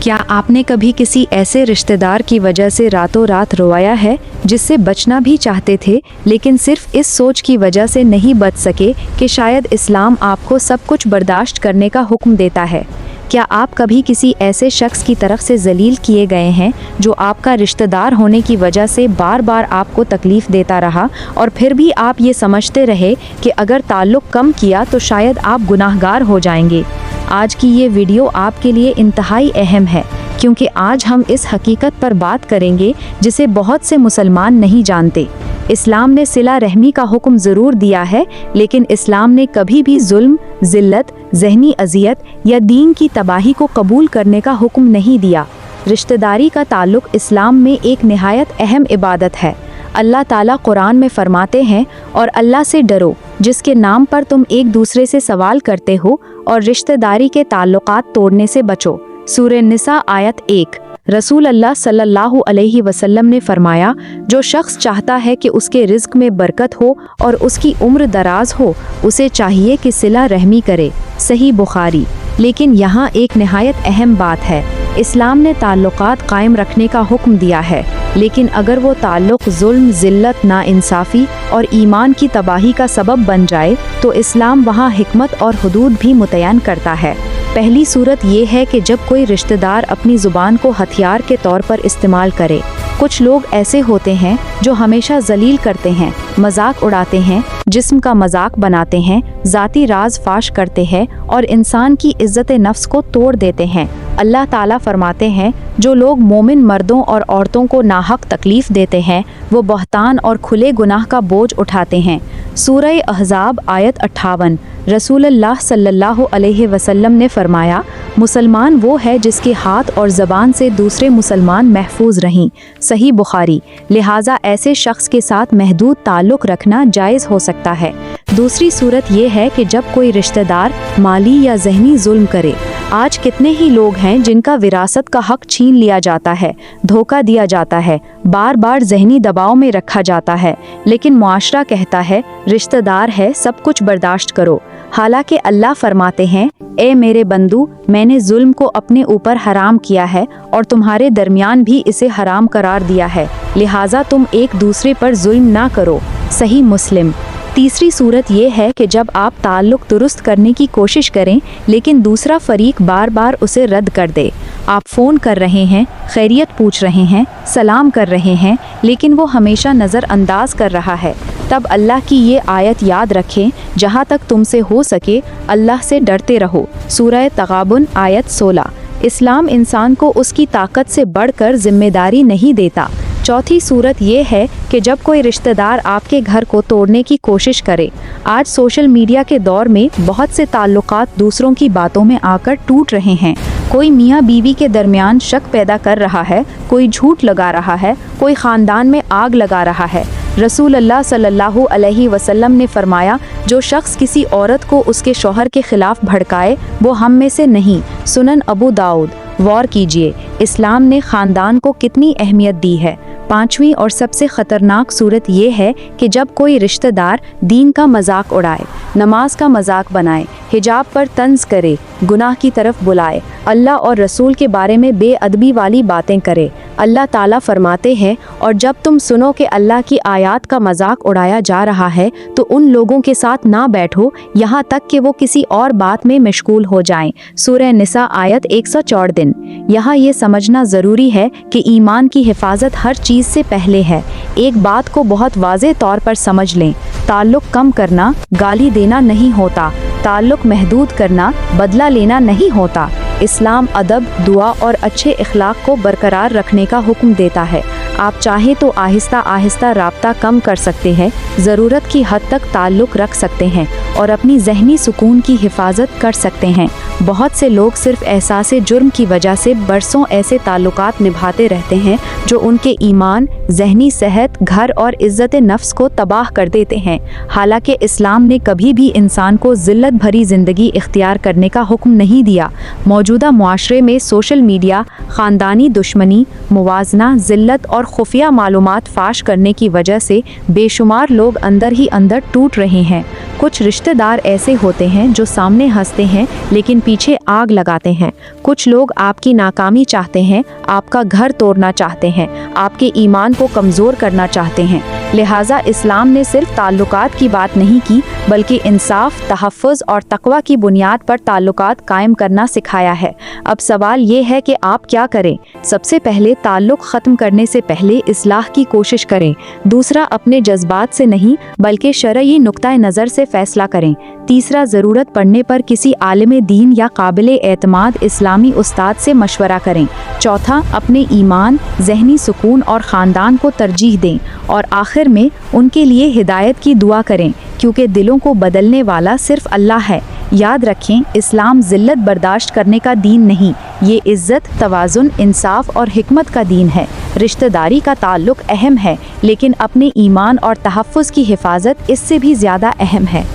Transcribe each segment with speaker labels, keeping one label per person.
Speaker 1: क्या आपने कभी किसी ऐसे रिश्तेदार की वजह से रातों रात रोया है जिससे बचना भी चाहते थे, लेकिन सिर्फ इस सोच की वजह से नहीं बच सके कि शायद इस्लाम आपको सब कुछ बर्दाश्त करने का हुक्म देता है? क्या आप कभी किसी ऐसे शख्स की तरफ से जलील किए गए हैं जो आपका रिश्तेदार होने की वजह से बार बार आपको तकलीफ़ देता रहा और फिर भी आप ये समझते रहे कि अगर ताल्लुक़ कम किया तो शायद आप गुनाहगार हो जाएंगे? आज की ये वीडियो आपके लिए इंतहाई अहम है, क्योंकि आज हम इस हकीकत पर बात करेंगे जिसे बहुत से मुसलमान नहीं जानते। इस्लाम ने सिला रहमी का हुक्म ज़रूर दिया है, लेकिन इस्लाम ने कभी भी जुल्म, ज़िल्लत, ज़हनी अज़ियत या दीन की तबाही को कबूल करने का हुक्म नहीं दिया। रिश्तेदारी का ताल्लुक़ इस्लाम में एक निहायत अहम इबादत है। अल्लाह ताला कुरान में फरमाते हैं, और अल्लाह से डरो जिसके नाम पर तुम एक दूसरे से सवाल करते हो, और रिश्तेदारी के ताल्लुकात तोड़ने से बचो। सूरह निसा आयत 1। रसूल अल्लाह सल्लल्लाहु अलैहि वसल्लम ने फरमाया, जो शख्स चाहता है कि उसके रिज़्क़ में बरकत हो और उसकी उम्र दराज हो, उसे चाहिए कि सिला रहमी करे। सही बुखारी। लेकिन यहाँ एक निहायत अहम बात है, इस्लाम ने ताल्लुकात कायम रखने का हुक्म दिया है, लेकिन अगर वो ताल्लुक़ जुल्म, ज़िल्लत, नाइंसाफ़ी और ईमान की तबाही का सबब बन जाए तो इस्लाम वहाँ हिकमत और हुदूद भी मुतय्यन करता है। पहली सूरत ये है कि जब कोई रिश्तेदार अपनी ज़ुबान को हथियार के तौर पर इस्तेमाल करे। कुछ लोग ऐसे होते हैं जो हमेशा जलील करते हैं, मजाक उड़ाते हैं, जिस्म का मजाक बनाते हैं, ज़ाती राज फाश करते हैं और इंसान की इज्जत नफ्स को तोड़ देते हैं। अल्लाह ताला फरमाते हैं, जो लोग मोमिन मर्दों और औरतों को नाहक तकलीफ़ देते हैं वो बहतान और खुले गुनाह का बोझ उठाते हैं। सूरह अहज़ाब आयत 58। रसूलुल्लाह सल्लल्लाहु अलैहि वसल्लम ने फरमाया, मुसलमान वो है जिसके हाथ और ज़बान से दूसरे मुसलमान महफूज रहें। सही बुखारी। लिहाजा ऐसे शख्स के साथ महदूद ताल्लुक़ रखना जायज़ हो सकता है। दूसरी सूरत ये है कि जब कोई रिश्तेदार माली या ज़हनी जुल्म करे। आज कितने ही लोग हैं जिनका विरासत का हक छीन लिया जाता है, धोखा दिया जाता है, बार बार ज़हनी दबाव में रखा जाता है, लेकिन मुआशरा कहता है रिश्तेदार है, सब कुछ बर्दाश्त करो। हालांकि अल्लाह फरमाते हैं, ए मेरे बंदू, मैंने जुल्म को अपने ऊपर हराम किया है और तुम्हारे दरमियान भी इसे हराम करार दिया है, लिहाजा तुम एक दूसरे पर जुल्म ना करो। सही मुस्लिम। तीसरी सूरत ये है कि जब आप ताल्लुक़ दुरुस्त करने की कोशिश करें लेकिन दूसरा फरीक बार बार उसे रद्द कर दे। आप फ़ोन कर रहे हैं, खैरियत पूछ रहे हैं, सलाम कर रहे हैं, लेकिन वो हमेशा नज़रअंदाज कर रहा है। तब अल्लाह की ये आयत याद रखें, जहाँ तक तुमसे हो सके अल्लाह से डरते रहो। सूरह तगाबुन आयत 16। इस्लाम इंसान को उसकी ताकत से बढ़कर जिम्मेदारी नहीं देता। चौथी सूरत ये है कि जब कोई रिश्तेदार आपके घर को तोड़ने की कोशिश करे। आज सोशल मीडिया के दौर में बहुत से ताल्लुकात दूसरों की बातों में आकर टूट रहे हैं। कोई मियाँ बीवी के दरमियान शक पैदा कर रहा है, कोई झूठ लगा रहा है, कोई ख़ानदान में आग लगा रहा है। रसूल अल्लाह सल्लल्लाहु अलैहि वसल्लम ने फरमाया, जो शख्स किसी औरत को उसके शौहर के खिलाफ भड़काए वो हम में से नहीं। सुनन अबू दाऊद। गौर कीजिए, इस्लाम ने ख़ानदान को कितनी अहमियत दी है। पांचवी और सबसे ख़तरनाक सूरत ये है कि जब कोई रिश्तेदार दीन का मजाक उड़ाए, नमाज का मजाक बनाए, हिजाब पर तंज करे, गुनाह की तरफ बुलाए, अल्लाह और रसूल के बारे में बेअदबी वाली बातें करे। अल्लाह ताला फरमाते हैं, और जब तुम सुनो कि अल्लाह की आयत का मजाक उड़ाया जा रहा है तो उन लोगों के साथ ना बैठो यहाँ तक कि वो किसी और बात में मशगूल हो जाएं। सूरह निसा आयत 114। यहाँ ये समझना ज़रूरी है कि ईमान की हिफाजत हर चीज़ से पहले है। एक बात को बहुत वाज़े तौर पर समझ लें, ताल्लुक़ कम करना गाली देना नहीं होता, ताल्लुक़ महदूद करना बदला लेना नहीं होता। इस्लाम अदब, दुआ और अच्छे इखलाक को बरकरार रखने का हुक्म देता है। आप चाहे तो आहिस्ता आहिस्ता राब्ता कम कर सकते हैं, ज़रूरत की हद तक ताल्लुक़ रख सकते हैं और अपनी ज़हनी सुकून की हिफाजत कर सकते हैं। बहुत से लोग सिर्फ़ एहसास जुर्म की वजह से बरसों ऐसे ताल्लुकात निभाते रहते हैं जो उनके ईमान, ज़हनी सेहत, घर और इज़्ज़त नफ्स को तबाह कर देते हैं। हालांकि इस्लाम ने कभी भी इंसान को ज़िल्लत भरी ज़िंदगी इख्तियार करने का हुक्म नहीं दिया। मौजूदा मुआशरे में सोशल मीडिया, ख़ानदानी दुश्मनी, मुवाजना, ज़िल्लत और खुफिया मालूमात फाश करने की वजह से बेशुमार लोग अंदर ही अंदर टूट रहे हैं। कुछ रिश्तेदार ऐसे होते हैं जो सामने हंसते हैं लेकिन पीछे आग लगाते हैं। कुछ लोग आपकी नाकामी चाहते हैं, आपका घर तोड़ना चाहते हैं, आपके ईमान को कमज़ोर करना चाहते हैं। लिहाजा इस्लाम ने सिर्फ ताल्लुकात की बात नहीं की, बल्कि इंसाफ, तहफ़्फ़ुज़ और तक़वा की बुनियाद पर ताल्लुकात कायम करना सिखाया है। अब सवाल ये है कि आप क्या करें? सबसे पहले ताल्लुक़ ख़त्म करने से पहले इस्लाह की कोशिश करें। दूसरा, अपने जज्बात से नहीं बल्कि शरई नुक्ता नज़र से फ़ैसला करें। तीसरा, ज़रूरत पड़ने पर किसी आलिम दीन या काबिल एतमाद इस्लामी उस्ताद से मशवरा करें। चौथा, अपने ईमान, ज़हनी सुकून और ख़ानदान को तरजीह दें। और आखिर में उनके लिए हिदायत की दुआ करें, क्योंकि दिलों को बदलने वाला सिर्फ अल्लाह है। याद रखें, इस्लाम ज़िल्लत बर्दाश्त करने का दीन नहीं, ये इज़्ज़त, तवाज़ुन, इंसाफ और हिकमत का दीन है। रिश्तेदारी का ताल्लुक़ अहम है, लेकिन अपने ईमान और तहफ़्फ़ुज़ की हिफाजत इससे भी ज़्यादा अहम है।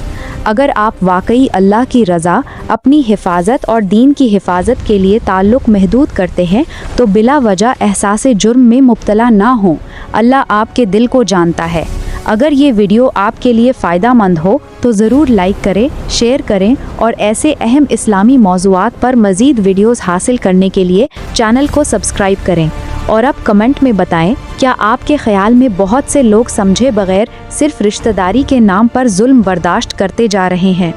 Speaker 1: अगर आप वाकई अल्लाह की रज़ा, अपनी हिफाजत और दीन की हिफाजत के लिए ताल्लुक़ महदूद करते हैं तो बिला वजह एहसास जुर्म में मुब्तला ना हों। अल्लाह आपके दिल को जानता है। अगर ये वीडियो आपके लिए फ़ायदा मंद हो तो ज़रूर लाइक करें, शेयर करें और ऐसे अहम इस्लामी मौज़ूआत पर मज़ीद वीडियोज़ हासिल करने के लिए चैनल को सब्सक्राइब करें। और अब कमेंट में बताएं, क्या आपके ख्याल में बहुत से लोग समझे बगैर सिर्फ रिश्तेदारी के नाम पर जुल्म बर्दाश्त करते जा रहे हैं?